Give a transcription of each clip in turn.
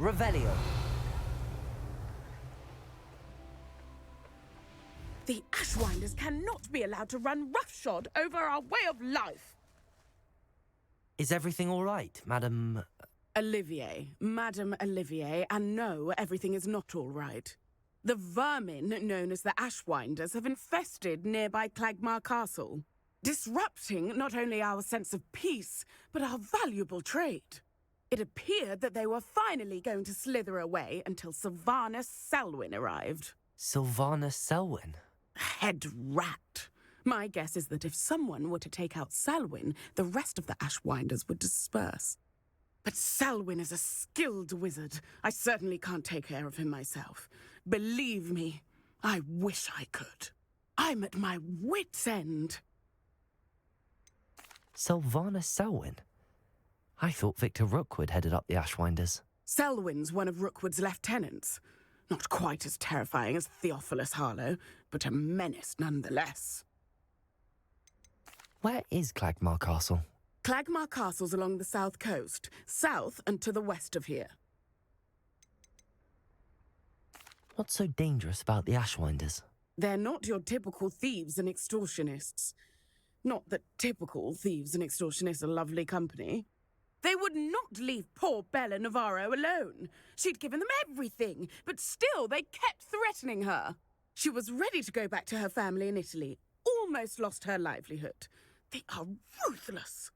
Revelio. The Ashwinders cannot be allowed to run roughshod over our way of life. Is everything all right, Madam... Olivier, Madame Olivier, and no, everything is not all right. The vermin known as the Ashwinders have infested nearby Clagmar Castle, disrupting not only our sense of peace, but our valuable trade. It appeared that they were finally going to slither away until Sylvanus Selwyn arrived. Sylvanus Selwyn? Head rat. My guess is that if someone were to take out Selwyn, the rest of the Ashwinders would disperse. But Selwyn is a skilled wizard. I certainly can't take care of him myself. Believe me, I wish I could. I'm at my wit's end. Sylvanus Selwyn? I thought Victor Rookwood headed up the Ashwinders. Selwyn's one of Rookwood's lieutenants. Not quite as terrifying as Theophilus Harlow, but a menace nonetheless. Where is Clagmar Castle? Clagmar Castle's along the south coast, south and to the west of here. What's so dangerous about the Ashwinders? They're not your typical thieves and extortionists. Not that typical thieves and extortionists are lovely company. They would not leave poor Bella Navarro alone. She'd given them everything, but still they kept threatening her. She was ready to go back to her family in Italy, almost lost her livelihood. They are ruthless.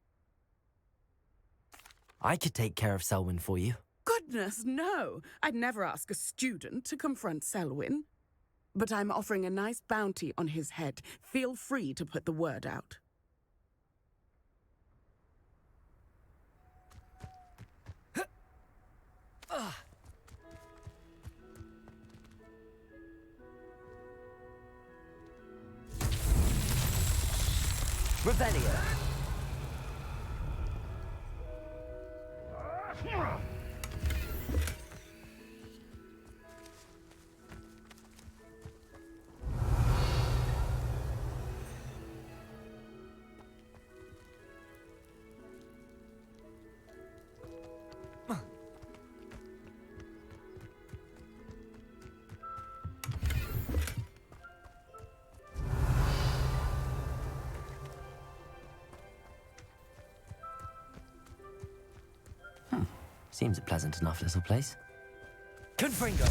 I could take care of Selwyn for you. Goodness, no. I'd never ask a student to confront Selwyn. But I'm offering a nice bounty on his head. Feel free to put the word out. Revelio. Seems a pleasant enough little place. Confringo!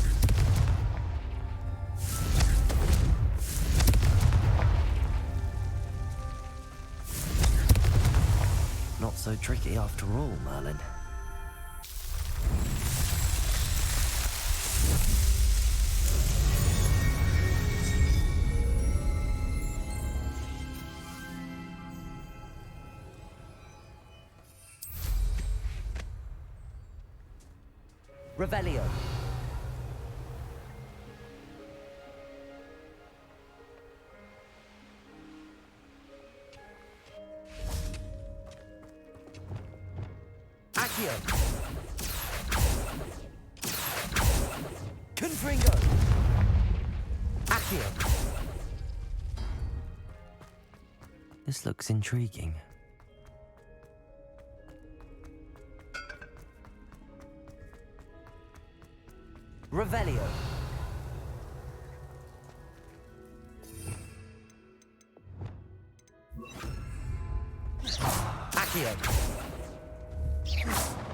Not so tricky after all, Merlin. Revelio. Accio. Confringo. Accio. This looks intriguing. Revelio. Accio.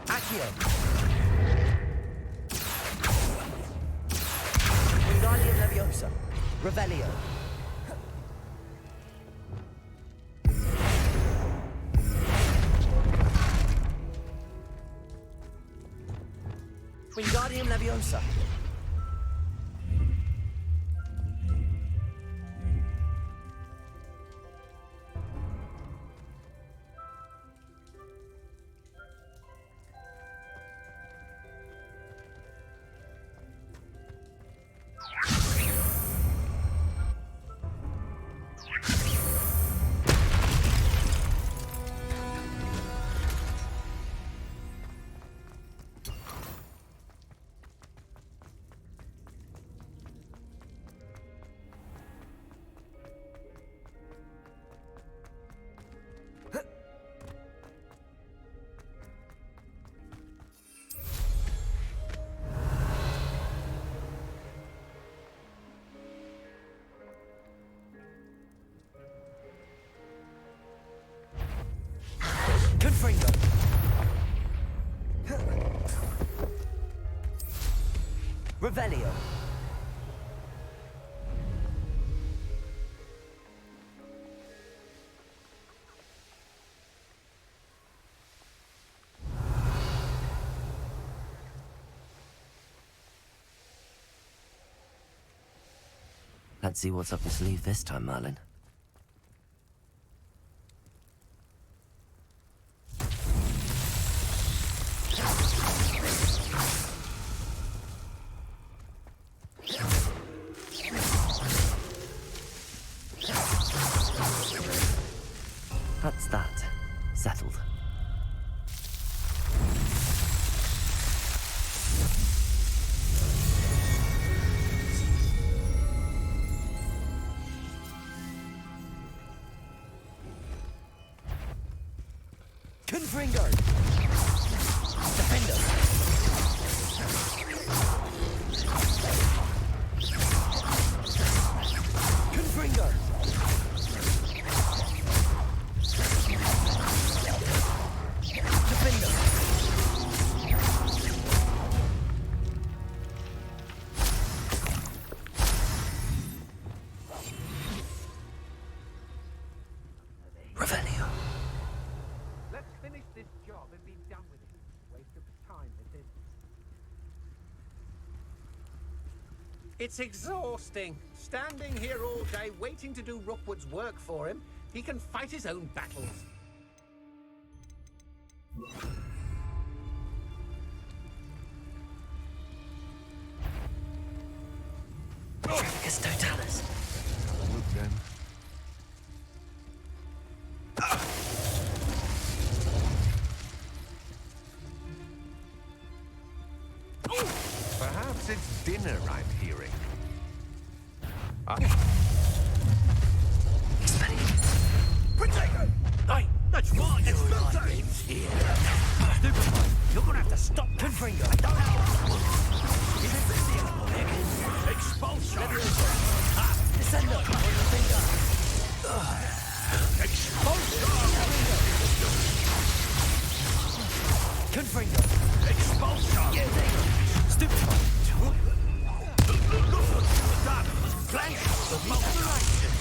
Accio. Wingardium Leviosa. Revelio. Wingardium Leviosa. Confringo. Revelio. Let's see what's up your sleeve this time, Merlin. That's that. Settled. Confringo! Defender! Confringo! Defender! Revelio. Let's finish this job and be done with it. Waste of time, this is. It's exhausting. Standing here all day waiting to do Rookwood's work for him. He can fight his own battles. Trafficus Totalis. Look then. Perhaps it's dinner I'm hearing. Potato! Hey, that's right, it's Milton's here. Stupid, you're gonna have to stop Confringo. I don't know. Expulsion! Descender! Expulsion! Confringo! Expulsion! Stupid! Done! Blank! Obliteration!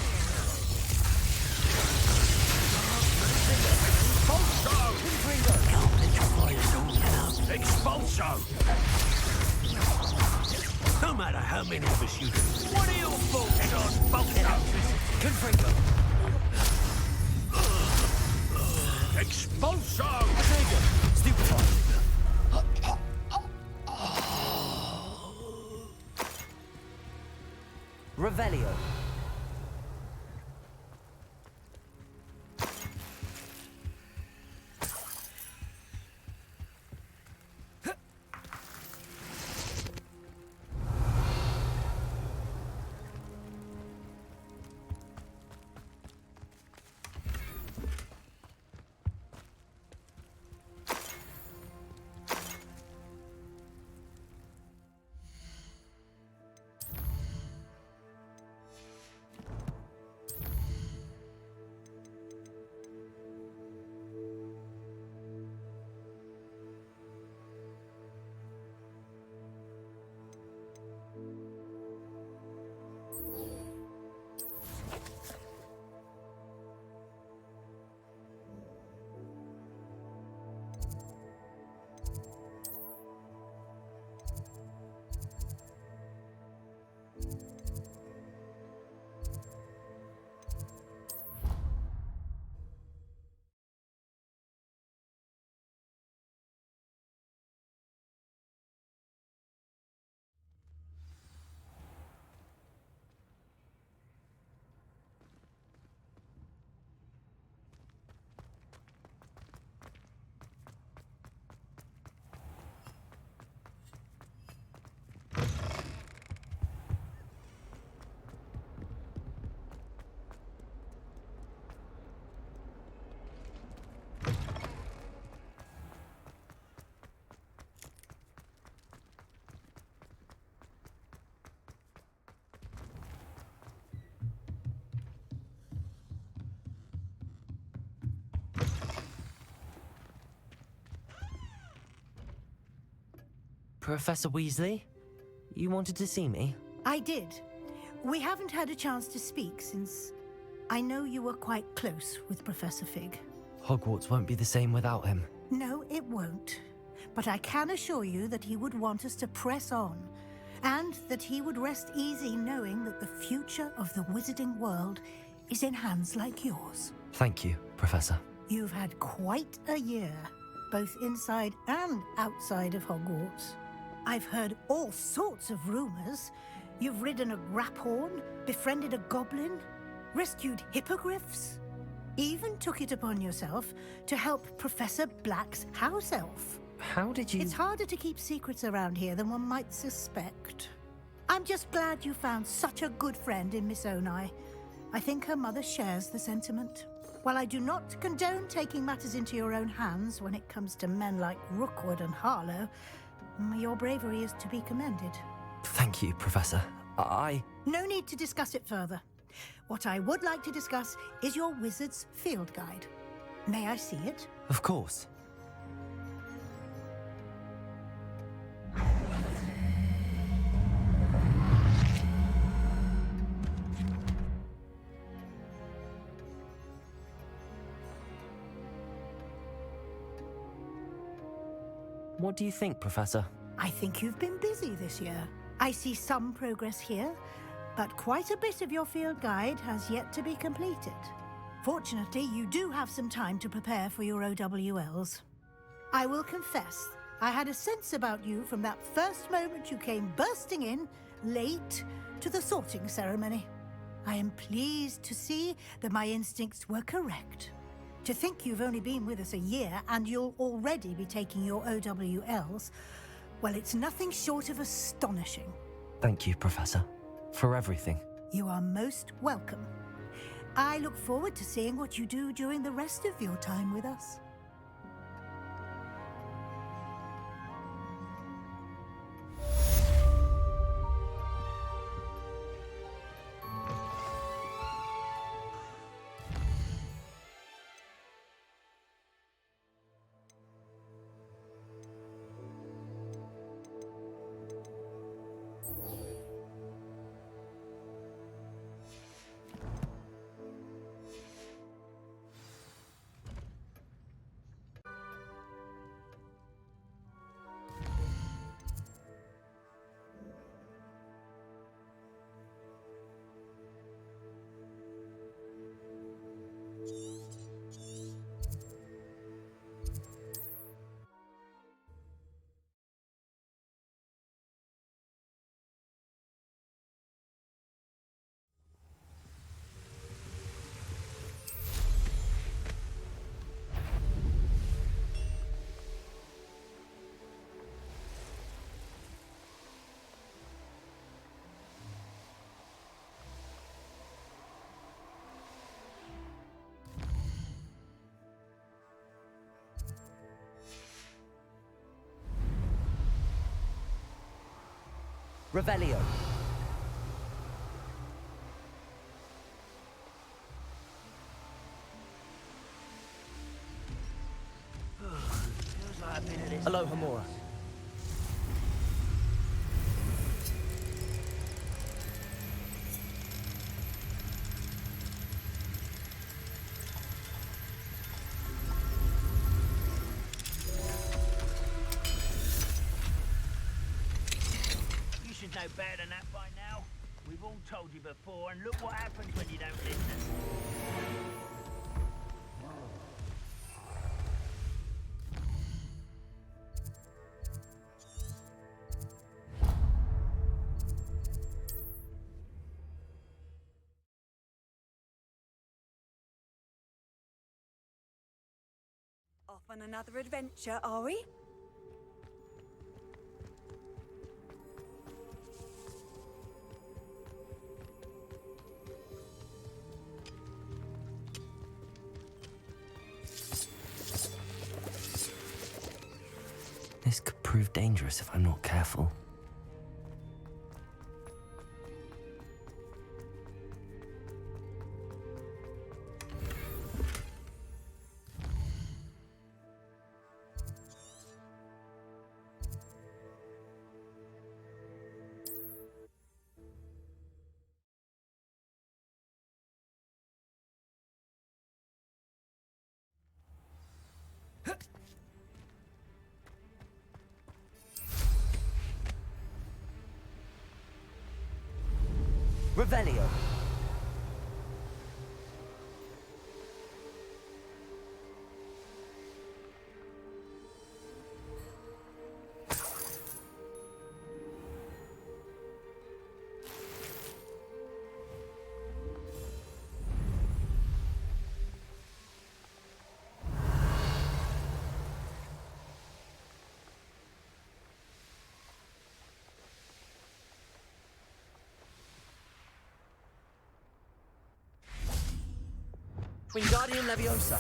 Expulsion! Expulsion! No matter how many of us you do, what are your thoughts on bulldozers? Confringo! Expulsion! Stupefy! Revelio. Professor Weasley? You wanted to see me? I did. We haven't had a chance to speak since I know you were quite close with Professor Fig. Hogwarts won't be the same without him. No, it won't. But I can assure you that he would want us to press on, and that he would rest easy knowing that the future of the wizarding world is in hands like yours. Thank you, Professor. You've had quite a year, both inside and outside of Hogwarts. I've heard all sorts of rumors. You've ridden a graphorn, befriended a goblin, rescued hippogriffs, even took it upon yourself to help Professor Black's house elf. How did you... It's harder to keep secrets around here than one might suspect. I'm just glad you found such a good friend in Miss Onai. I think her mother shares the sentiment. While I do not condone taking matters into your own hands when it comes to men like Rookwood and Harlow, your bravery is to be commended. Thank you, Professor. No need to discuss it further. What I would like to discuss is your wizard's field guide. May I see it? Of course. What do you think, Professor? I think you've been busy this year. I see some progress here, but quite a bit of your field guide has yet to be completed. Fortunately, you do have some time to prepare for your OWLs. I will confess, I had a sense about you from that first moment you came bursting in, late, to the sorting ceremony. I am pleased to see that my instincts were correct. To think you've only been with us a year and you'll already be taking your OWLs, well, it's nothing short of astonishing. Thank you, Professor, for everything. You are most welcome. I look forward to seeing what you do during the rest of your time with us. Revelio. Feels like I've been at this. Aloha Mora. You should know better than that by now. We've all told you before, and look what happens when you don't listen. Off on another adventure, are we? This could prove dangerous if I'm not careful. Revelio. Wingardium Leviosa.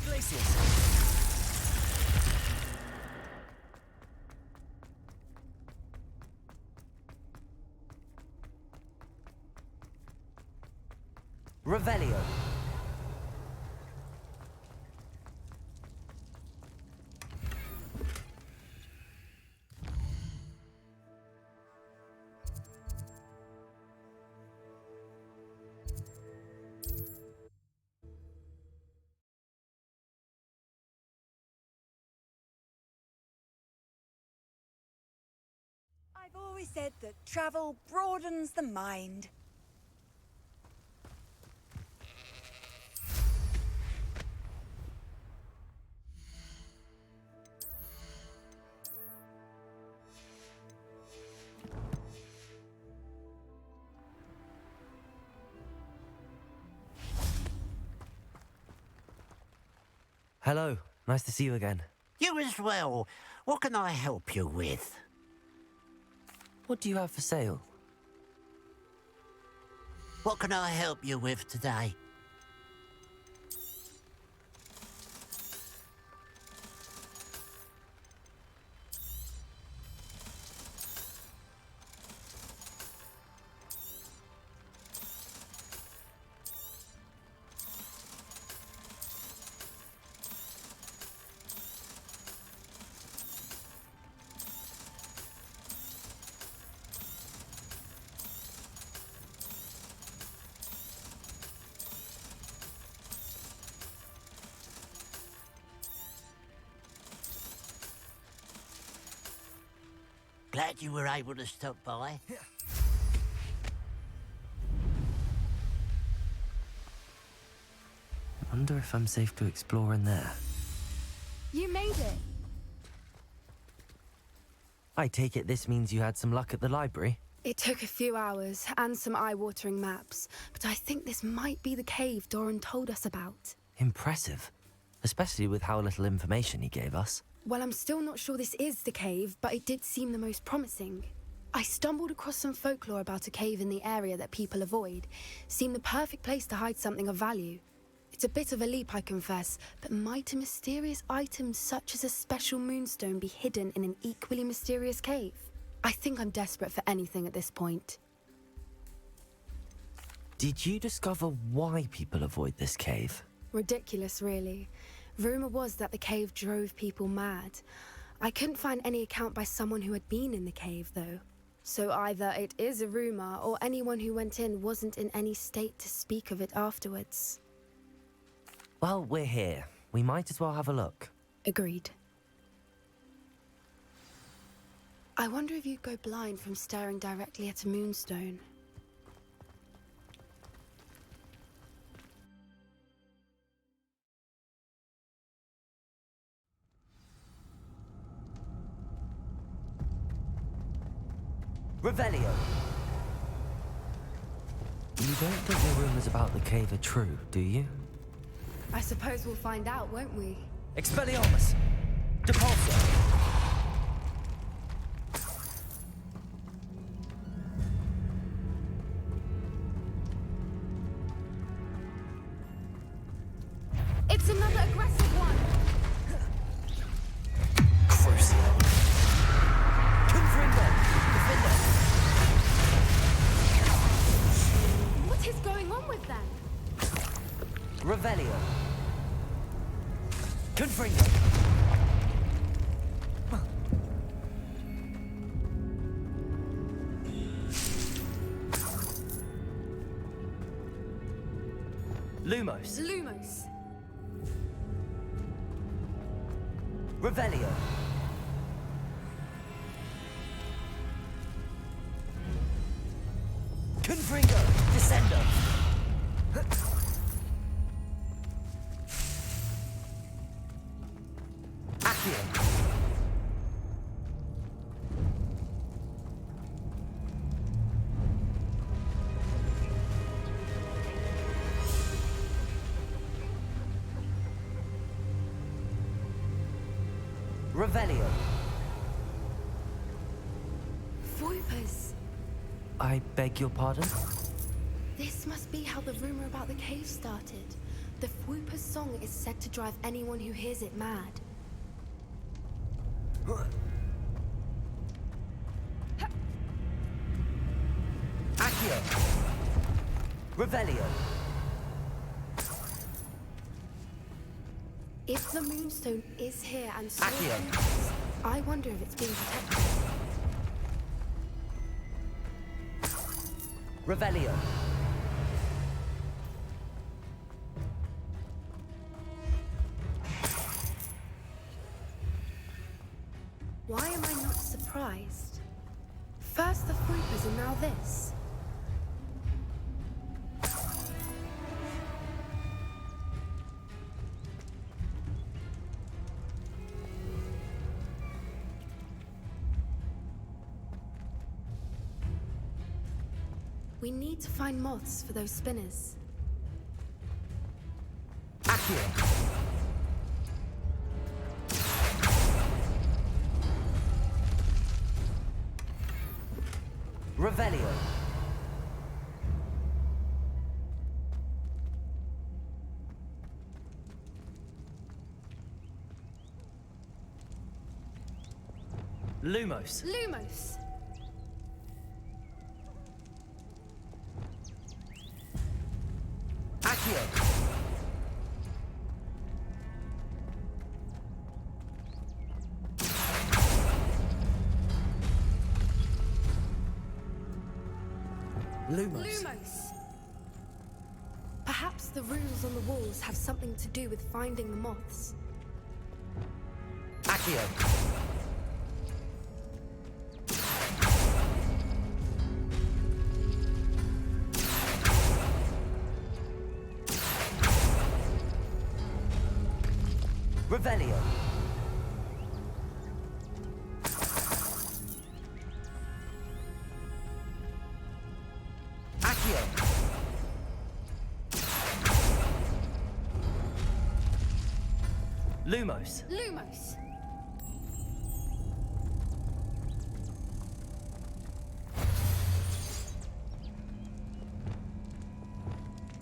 Glacius. Revelio. I've always said that travel broadens the mind. Hello. Nice to see you again. You as well. What can I help you with? What do you have for sale? What can I help you with today? Glad you were able to stop by. I wonder if I'm safe to explore in there. You made it. I take it this means you had some luck at the library? It took a few hours and some eye-watering maps, but I think this might be the cave Doran told us about. Impressive. Especially with how little information he gave us. Well, I'm still not sure this is the cave, but it did seem the most promising. I stumbled across some folklore about a cave in the area that people avoid. Seemed the perfect place to hide something of value. It's a bit of a leap, I confess, but might a mysterious item such as a special moonstone be hidden in an equally mysterious cave? I think I'm desperate for anything at this point. Did you discover why people avoid this cave? Ridiculous, really. Rumor was that the cave drove people mad. I couldn't find any account by someone who had been in the cave, though. So either it is a rumor, or anyone who went in wasn't in any state to speak of it afterwards. Well, we're here. We might as well have a look. Agreed. I wonder if you'd go blind from staring directly at a moonstone. Revelio. You don't think the rumors about the cave are true, do you? I suppose we'll find out, won't we? Expelliarmus! Depulso! It's another aggressive one! Crucio! Confringo! Defender! What is going on with them? Revelio! Confringo! Revelio. Confringo. Descendo. Accio. Revelio. Voipers! I beg your pardon? This must be how the rumor about the cave started. The Fwooper's song is said to drive anyone who hears it mad. Accio. Revelio. If the Moonstone is here and so Accio. I wonder if it's being protected. Revelio. Why am I not surprised? First the Fwoopers and now this. We need to find moths for those spinners. Accio. Revelio. Lumos. Lumos! Accio. Lumos. Lumos! Perhaps the runes on the walls have something to do with finding the moths. Accio. Revelio. Accio. Lumos. Lumos!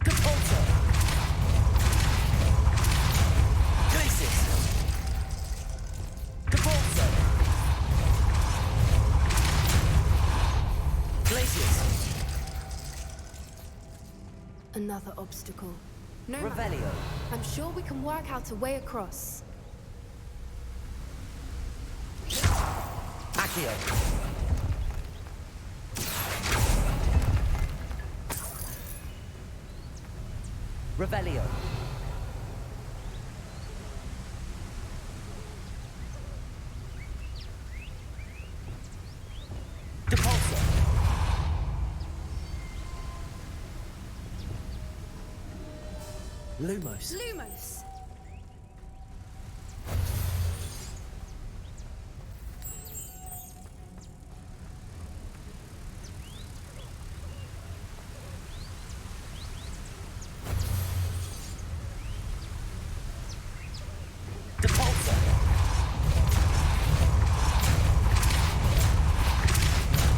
Capulso. Glacis. Capulso. Glacius. Another obstacle. No matter. Revelio. I'm sure we can work out a way across. Accio. Revelio. Depulso. Lumos. Lumos! Depulso.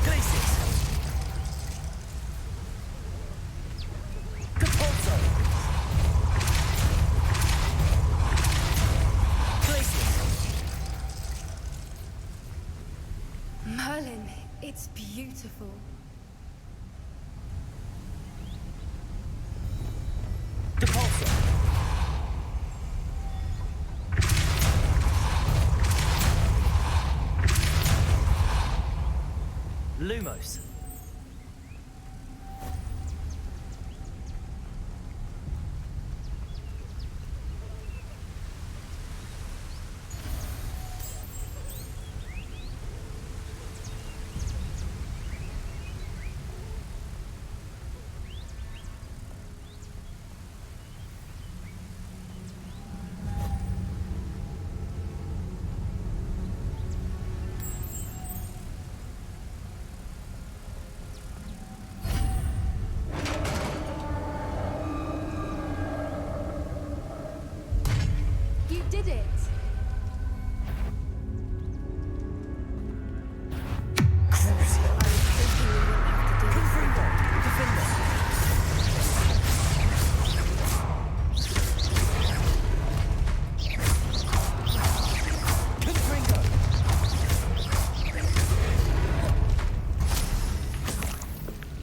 Glacis. Depulso. Glacis. Merlin, it's beautiful. Depulso. Lumos. did it!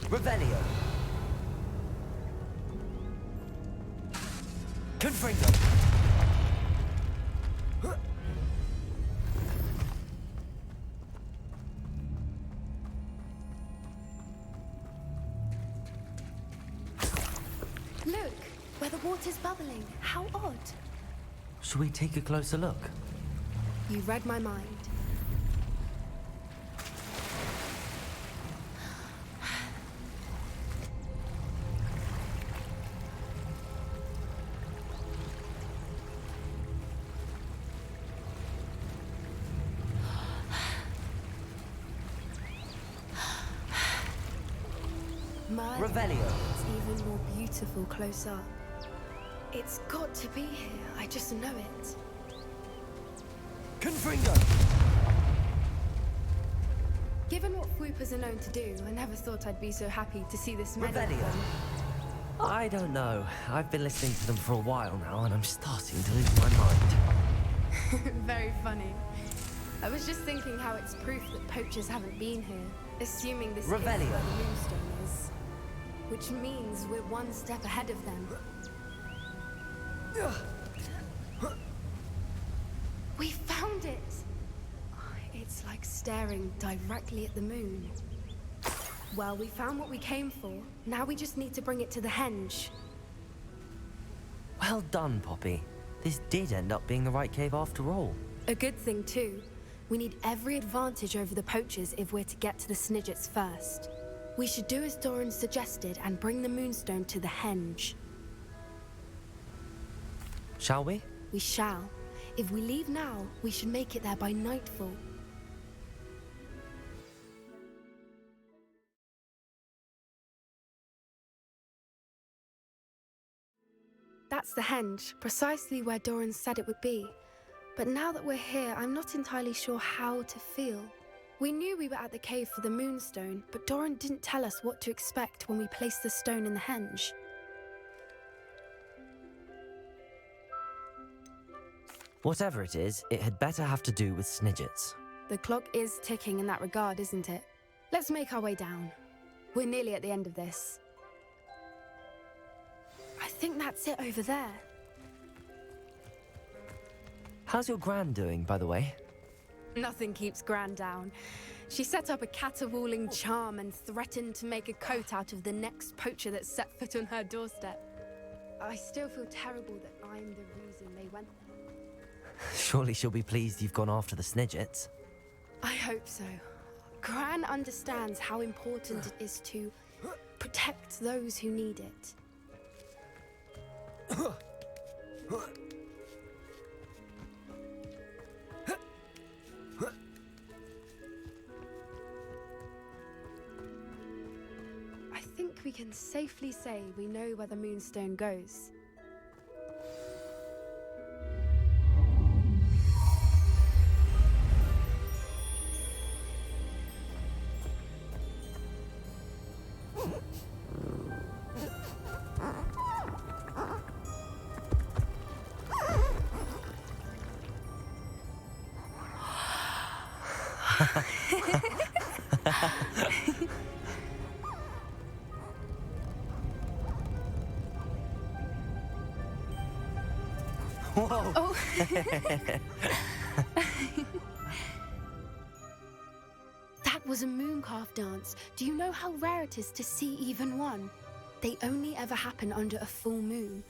Revelio. Confringo. Look, where the water's bubbling. How odd. Should we take a closer look? You read my mind. Murder. Revelio. It's even more beautiful close up. It's got to be here. I just know it. Confringo. Given what Fwoopers are known to do, I never thought I'd be so happy to see this many of Revelio. them. I don't know. I've been listening to them for a while now, and I'm starting to lose my mind. Very funny. I was just thinking how it's proof that poachers haven't been here, assuming this is where the Revelio. moonstone is. Which means we're one step ahead of them. We found it! It's like staring directly at the moon. Well, we found what we came for. Now we just need to bring it to the henge. Well done, Poppy. This did end up being the right cave after all. A good thing, too. We need every advantage over the poachers if we're to get to the Snidgets first. We should do as Doran suggested and bring the moonstone to the henge. Shall we? We shall. If we leave now, we should make it there by nightfall. That's the henge, precisely where Doran said it would be. But now that we're here, I'm not entirely sure how to feel. We knew we were at the cave for the moonstone, but Doran didn't tell us what to expect when we placed the stone in the henge. Whatever it is, it had better have to do with Snidgets. The clock is ticking in that regard, isn't it? Let's make our way down. We're nearly at the end of this. I think that's it over there. How's your Gran doing, by the way? Nothing keeps Gran down. She set up a caterwauling charm and threatened to make a coat out of the next poacher that set foot on her doorstep. I still feel terrible that I'm the reason they went there. Surely she'll be pleased you've gone after the Snidgets. I hope so. Gran understands how important it is to protect those who need it. I think we can safely say we know where the moonstone goes. Whoa! Oh. That was a mooncalf dance. Do you know how rare it is to see even one? They only ever happen under a full moon.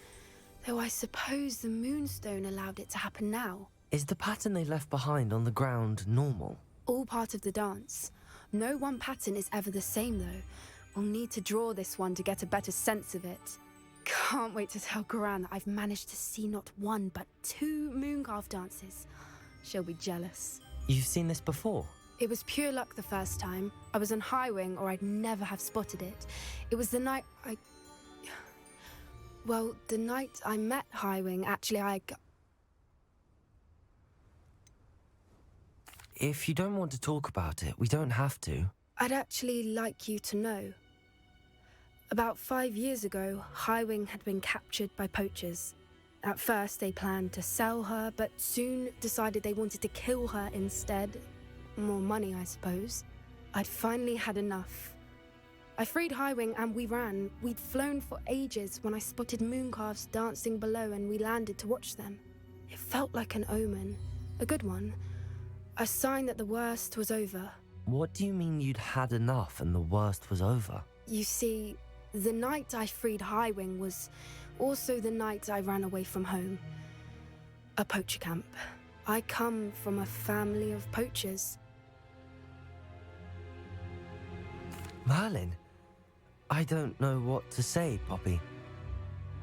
Though I suppose the moonstone allowed it to happen now. Is the pattern they left behind on the ground normal? All part of the dance. No one pattern is ever the same, though. We'll need to draw this one to get a better sense of it. Can't wait to tell Gran that I've managed to see not one, but 2 mooncalf dances. She'll be jealous. You've seen this before? It was pure luck the first time. I was on Highwing, or I'd never have spotted it. It was the night Well, the night I met Highwing, actually, If you don't want to talk about it, we don't have to. I'd actually like you to know. About 5 years ago, Highwing had been captured by poachers. At first, they planned to sell her, but soon decided they wanted to kill her instead. More money, I suppose. I'd finally had enough. I freed Highwing and we ran. We'd flown for ages when I spotted mooncalves dancing below and we landed to watch them. It felt like an omen. A good one. A sign that the worst was over. What do you mean you'd had enough and the worst was over? You see, the night I freed Highwing was also the night I ran away from home. A poacher camp. I come from a family of poachers. Merlin? I don't know what to say, Poppy.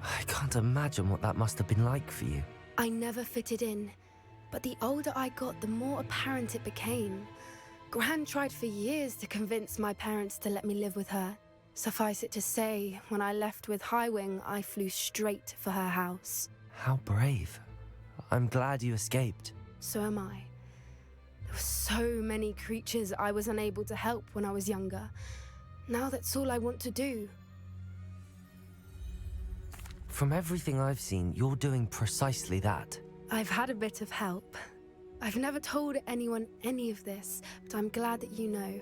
I can't imagine what that must have been like for you. I never fitted in, but the older I got, the more apparent it became. Gran tried for years to convince my parents to let me live with her. Suffice it to say, when I left with Highwing, I flew straight for her house. How brave. I'm glad you escaped. So am I. There were so many creatures I was unable to help when I was younger. Now that's all I want to do. From everything I've seen, you're doing precisely that. I've had a bit of help. I've never told anyone any of this, but I'm glad that you know.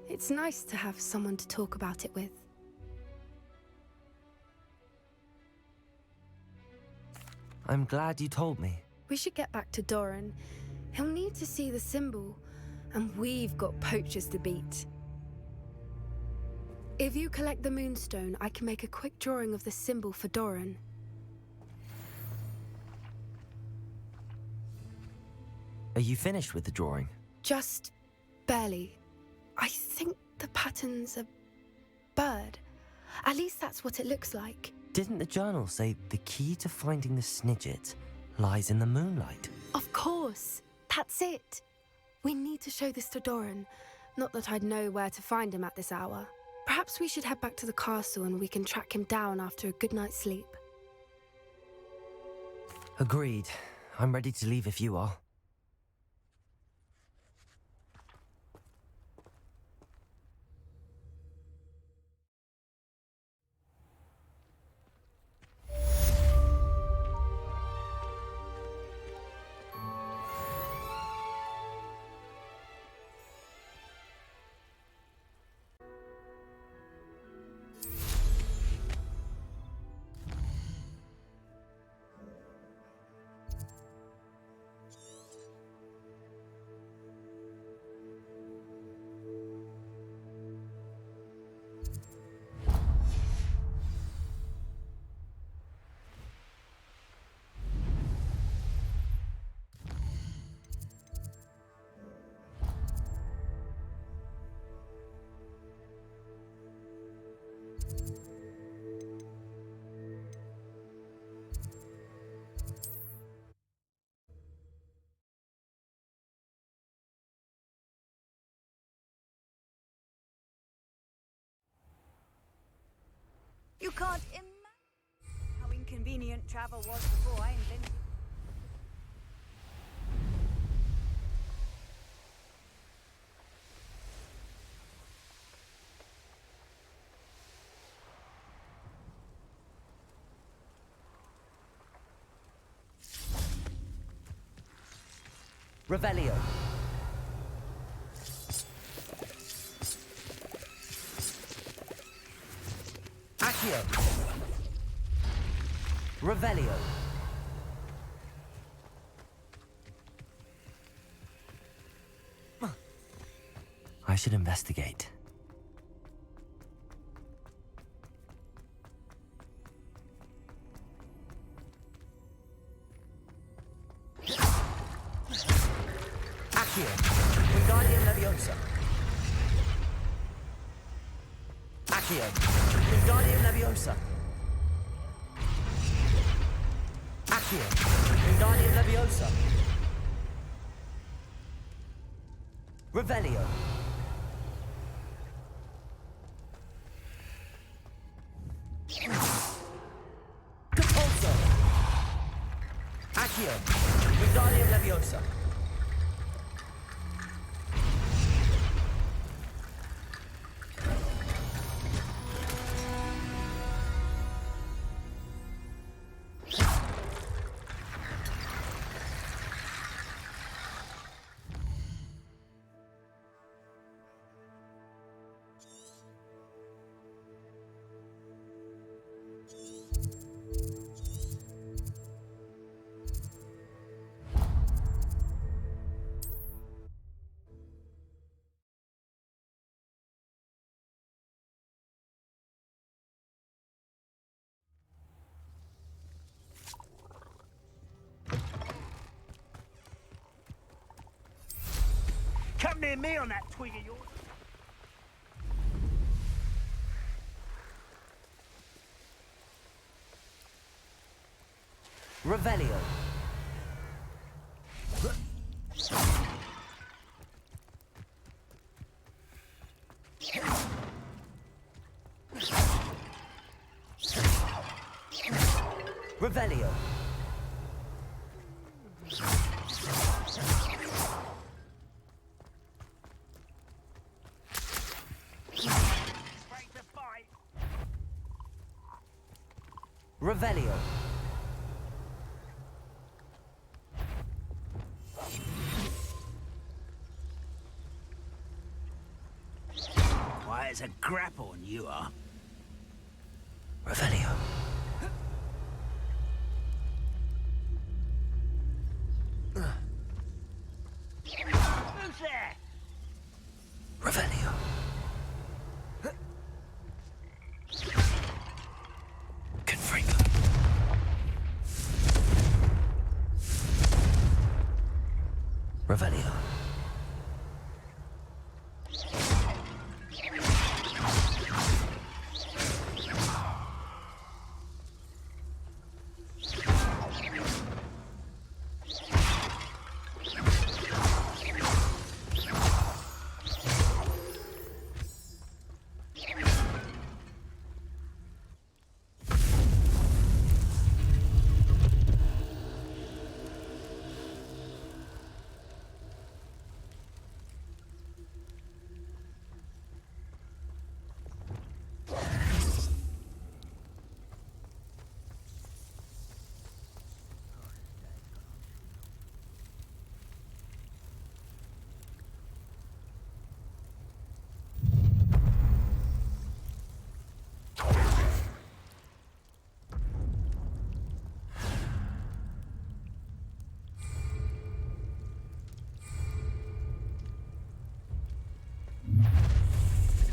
It's nice to have someone to talk about it with. I'm glad you told me. We should get back to Doran. He'll need to see the symbol, and we've got poachers to beat. If you collect the moonstone, I can make a quick drawing of the symbol for Doran. Are you finished with the drawing? Just barely. I think the pattern's a bird. At least that's what it looks like. Didn't the journal say the key to finding the Snidget lies in the moonlight? Of course. That's it. We need to show this to Doran. Not that I'd know where to find him at this hour. Perhaps we should head back to the castle and we can track him down after a good night's sleep. Agreed. I'm ready to leave if you are. You can't imagine how inconvenient travel was before I invented. Revelio. Accio. Revelio. I should investigate. Accio. Wingardium Leviosa. Accio. Wingardium Leviosa. Accio. Wingardium Leviosa. Revelio. Compulso. Accio. Wingardium Leviosa. come near me on that twig of yours. Revelio. Revelio. Break the fight. Revelio. Why, it's a grapple and you are. Revelio. Who's there? Revelio. Confringo. Revelio.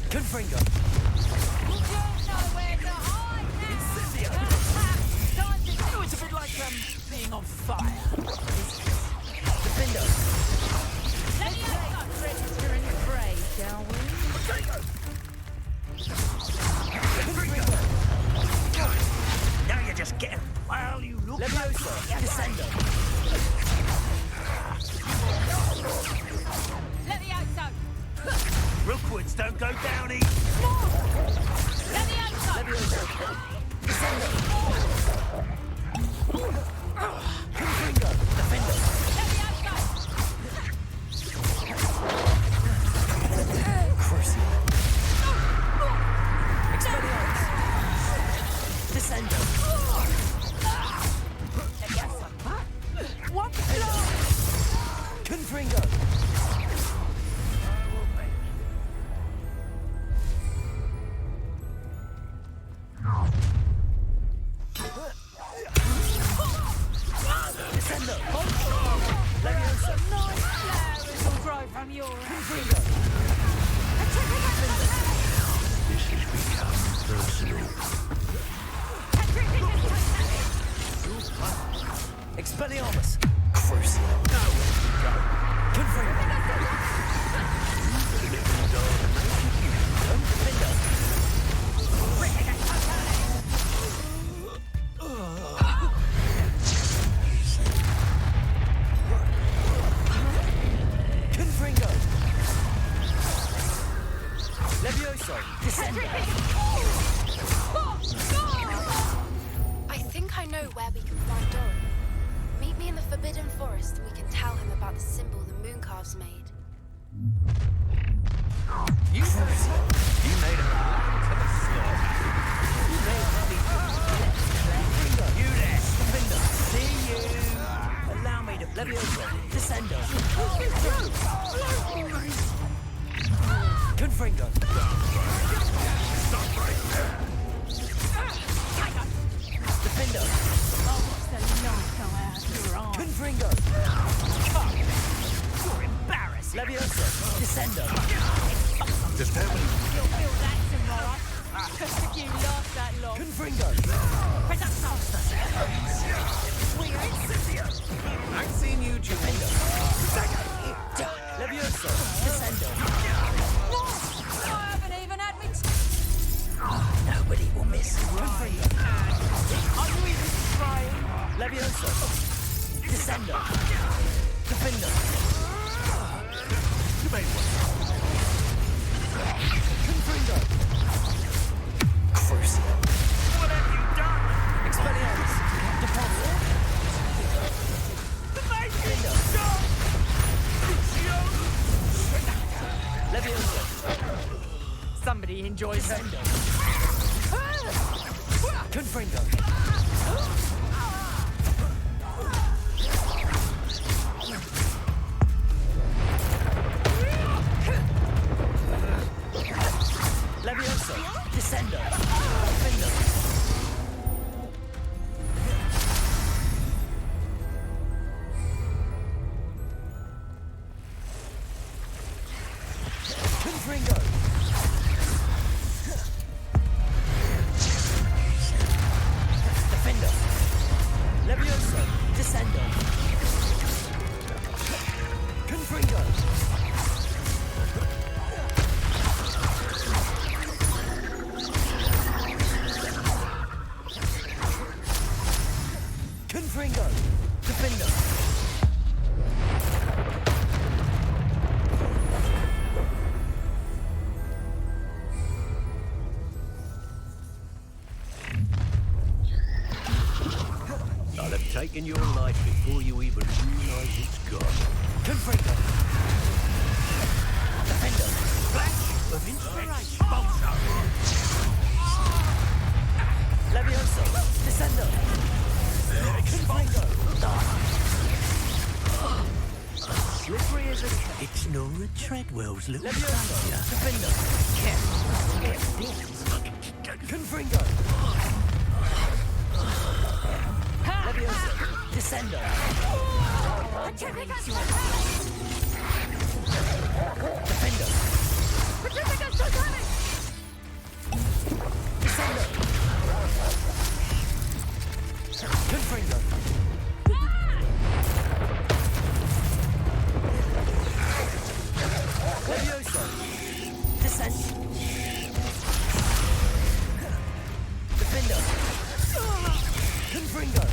Confringo. Oh, it's a bit like being on fire. Defendo. Let's take register and pray, shall we? Now you're just getting while you look. Levioso. Descendo. Let the outside. Rookwoods don't go down easy. Let the outside. Levioso. Descendo. Confringo. Defendo. Let the outside. Crucio. Expelliarmus. Descendo. What? Confringo. Descendo. Levioso. Nice flowers will grow from your hand. Confringo. This has become personal. Expelliarmus. Crucio. Confringo. Defendo. Confringo. Levioso. Descendo. I think I know where we can find Doran. Meet me in the Forbidden Forest and we can tell him about the symbol the Mooncalves made. You made a plan to the slaughter. You made me. You there. Defendo. See you. Allow me to. Levioso. Descendo. Confringo. Defendo. Confringo. You're embarrassing. Levioso. Descendo. Just tell me. You'll feel that tomorrow. You last that long. Confringo. I've seen you, Julie. Levioso. Descendo. Descender! Defender! You may want Confringo! Crucible! What have you done? Expelliarmus! Deposit! Defender! Leviosa! Somebody enjoys Defender! Confringo! Leviosa! Descender! Defender! Confringo! Defender! Leviosa! Descender! Confringo! Confringo! Defender! I'll have taken your life before you even realize it's gone. Confringo! Defender! Flash of inspiration. Bolter. Leviosa! Descender! Confringo! Slippery as a cat. It's Nora Treadwell's little Leviosa! danger. Defender! Confringo! Leviosa! Descender! Defender! Descender! Confringo! Leviosa! Descend! Defender! Confringo!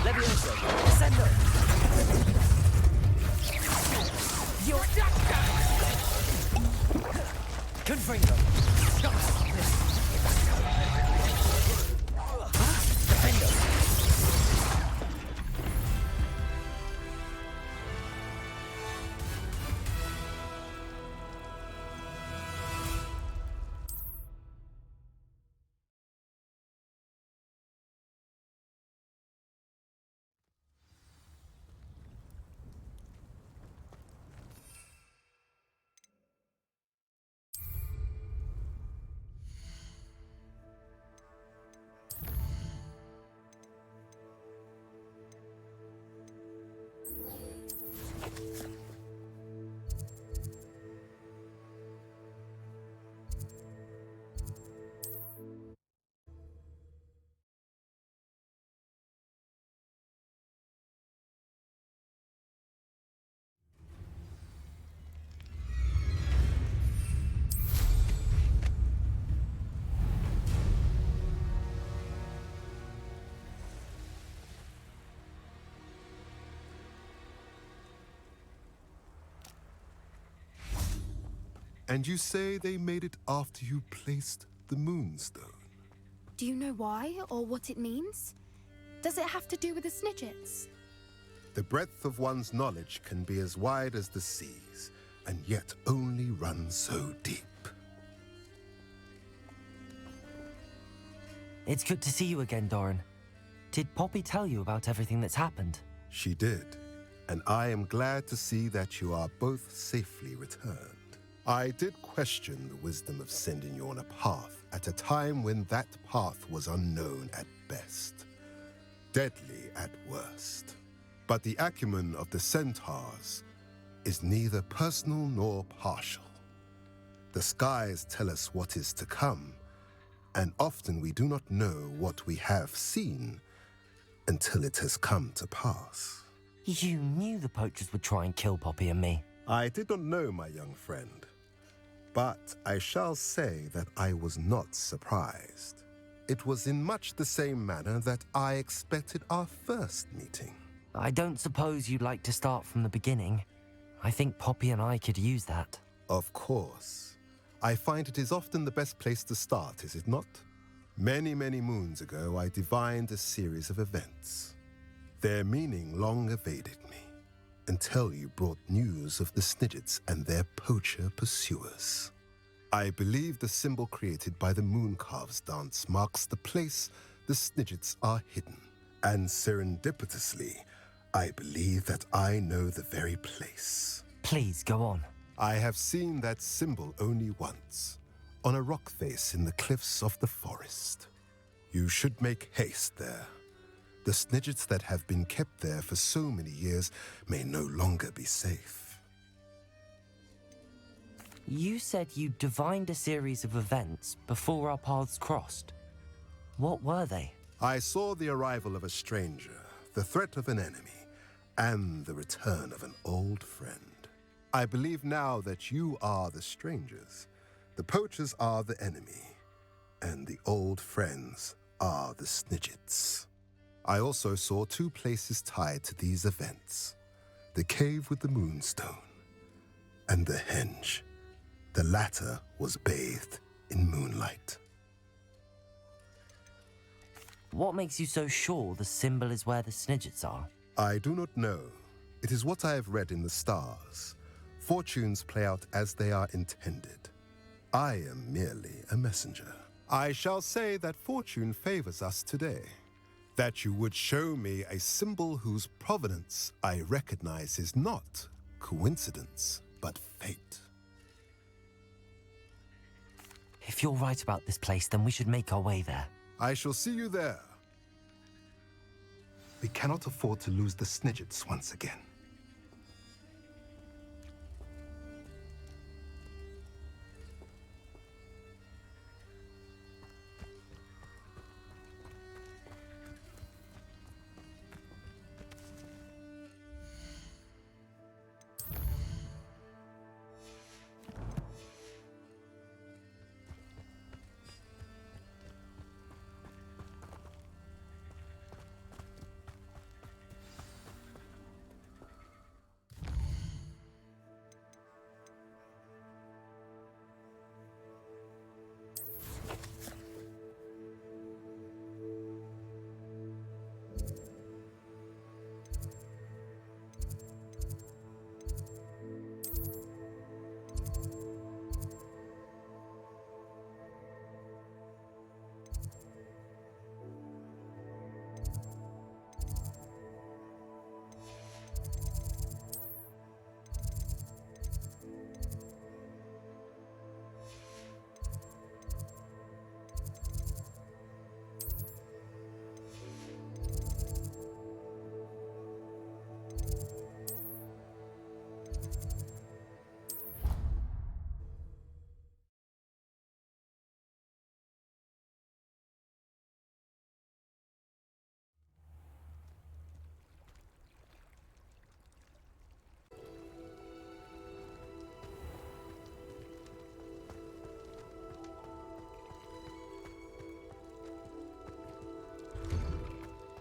Leviosa! Descender! You're Confringo! Defender! And you say they made it after you placed the moonstone? Do you know why or what it means? Does it have to do with the Snitchets? The breadth of one's knowledge can be as wide as the seas, and yet only run so deep. It's good to see you again, Doran. Did Poppy tell you about everything that's happened? She did, and I am glad to see that you are both safely returned. I did question the wisdom of sending you on a path at a time when that path was unknown at best, deadly at worst. But the acumen of the centaurs is neither personal nor partial. The skies tell us what is to come, and often we do not know what we have seen until it has come to pass. You knew the poachers would try and kill Poppy and me. I did not know, my young friend, but I shall say that I was not surprised. It was in much the same manner that I expected our first meeting. I don't suppose you'd like to start from the beginning. I think Poppy and I could use that. Of course. I find it is often the best place to start, is it not? Many, many moons ago, I divined a series of events. Their meaning long evaded me, until you brought news of the Snidgets and their poacher pursuers. I believe the symbol created by the Mooncalves dance marks the place the Snidgets are hidden. And serendipitously, I believe that I know the very place. Please, go on. I have seen that symbol only once, on a rock face in the cliffs of the forest. You should make haste there. The Snidgets that have been kept there for so many years may no longer be safe. You said you divined a series of events before our paths crossed. What were they? I saw the arrival of a stranger, the threat of an enemy, and the return of an old friend. I believe now that you are the strangers, the poachers are the enemy, and the old friends are the Snidgets. I also saw two places tied to these events, the cave with the moonstone and the henge. The latter was bathed in moonlight. What makes you so sure the symbol is where the Snidgets are? I do not know. It is what I have read in the stars. Fortunes play out as they are intended. I am merely a messenger. I shall say that fortune favors us today. That you would show me a symbol whose provenance I recognize is not coincidence, but fate. If you're right about this place, then we should make our way there. I shall see you there. We cannot afford to lose the Snidgets once again.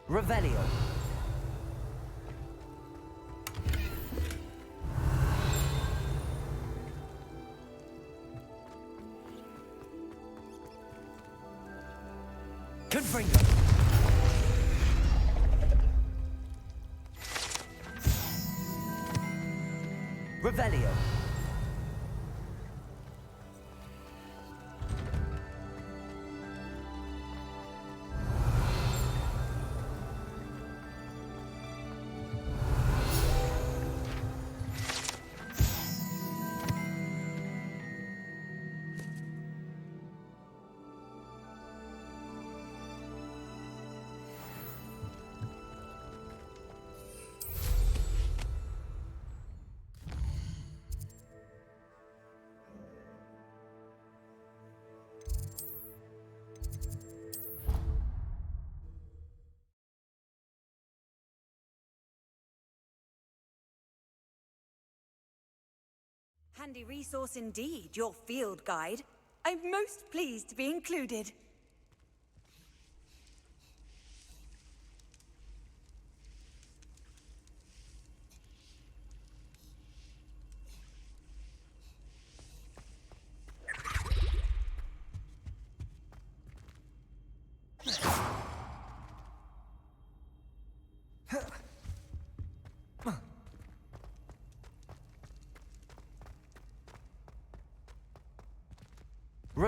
Revelio. Confringo. Revelio. Handy resource indeed, your field guide. I'm most pleased to be included.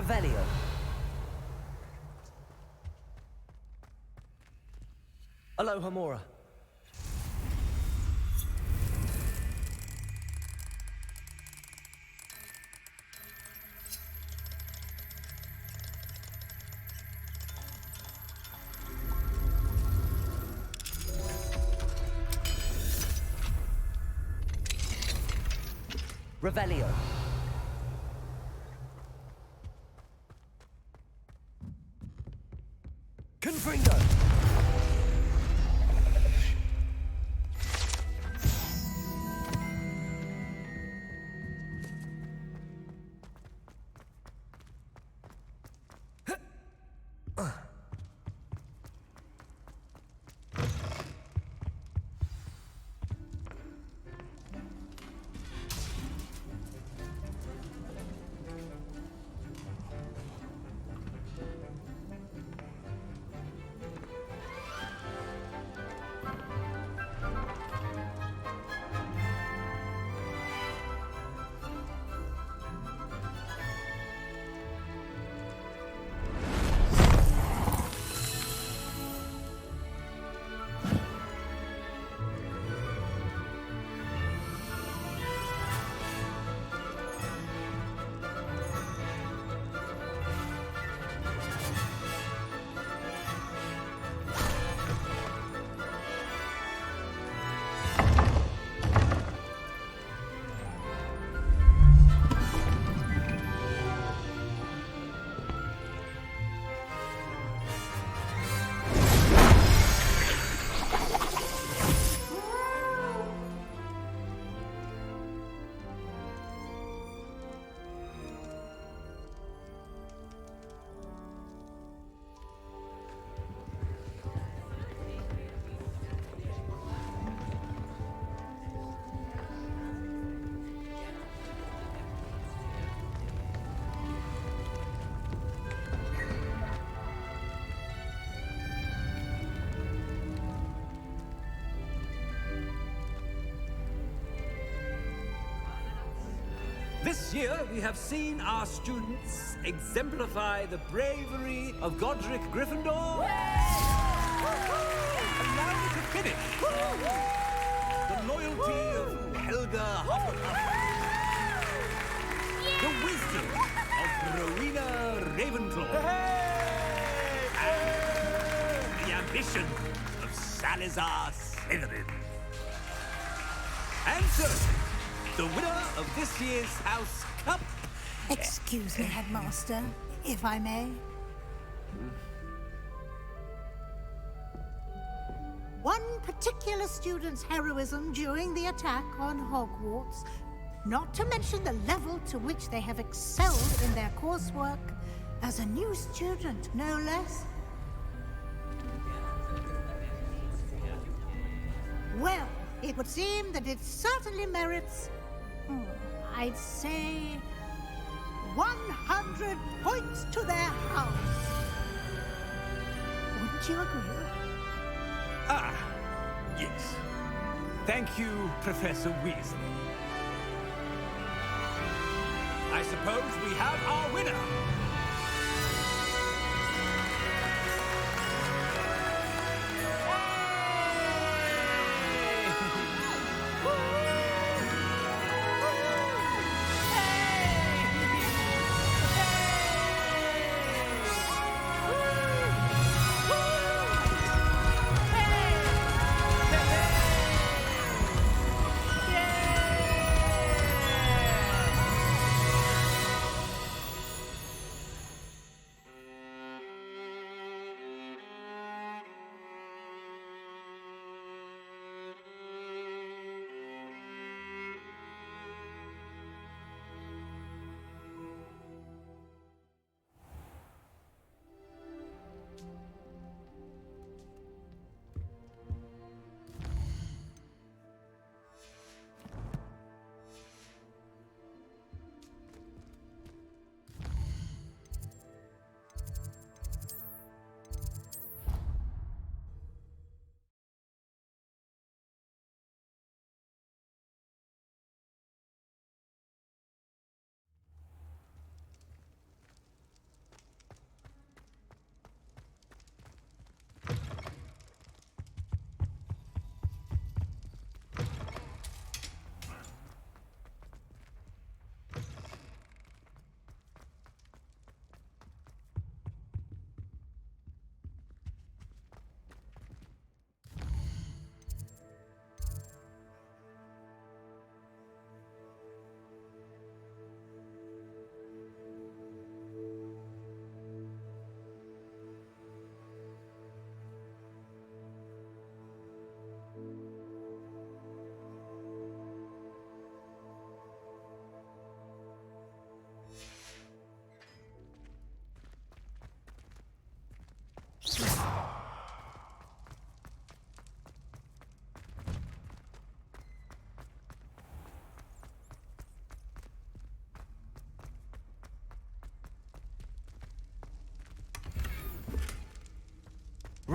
Revelio. Aloha Mora. Revelio. Confringo. This year, we have seen our students exemplify the bravery of Godric Gryffindor. And now we can finish. The loyalty of Helga Hufflepuff. The wisdom of Rowena Ravenclaw. And the ambition of Salazar Slytherin. And so, the winner of this year's House Cup. Excuse me, Headmaster, if I may. One particular student's heroism during the attack on Hogwarts, not to mention the level to which they have excelled in their coursework, as a new student, no less. Well, it would seem that it certainly merits, I'd say, 100 points to their house. Wouldn't you agree? Ah, yes. Thank you, Professor Weasley. I suppose we have our winner.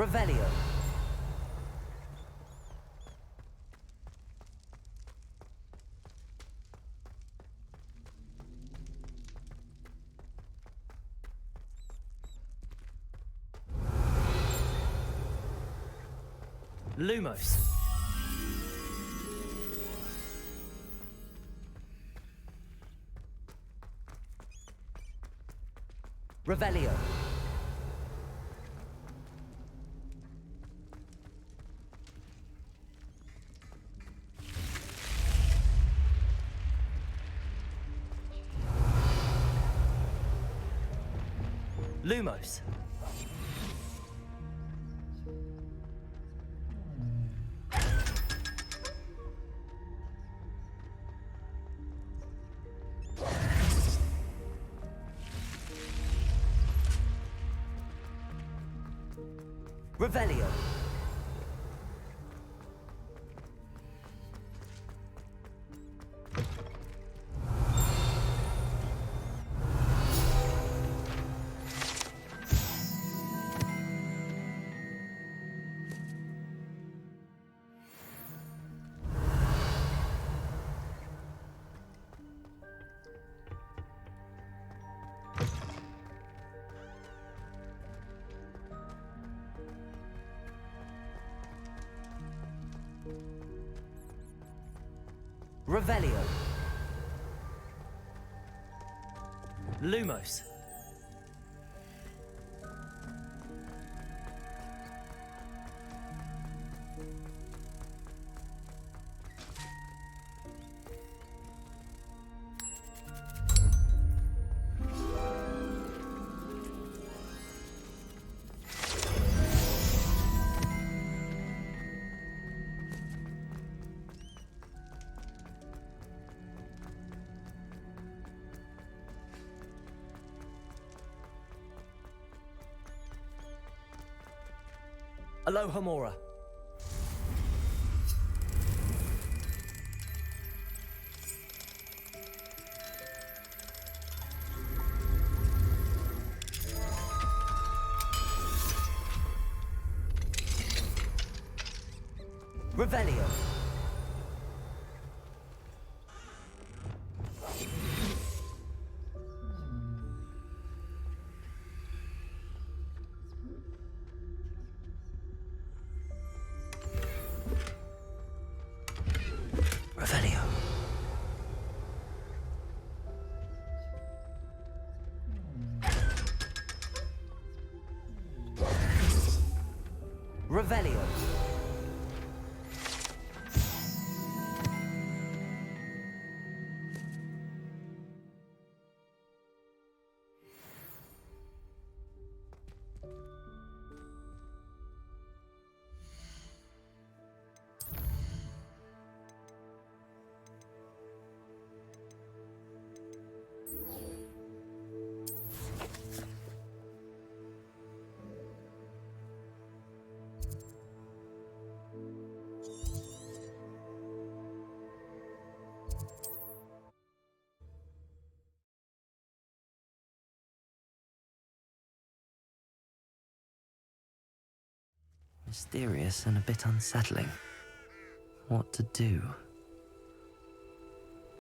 Revelio. Lumos. Revelio. Lumos. Revelio. Revelio. Lumos. Alohomora. Revelio. Revelio. Revelio. Mysterious and a bit unsettling. What to do?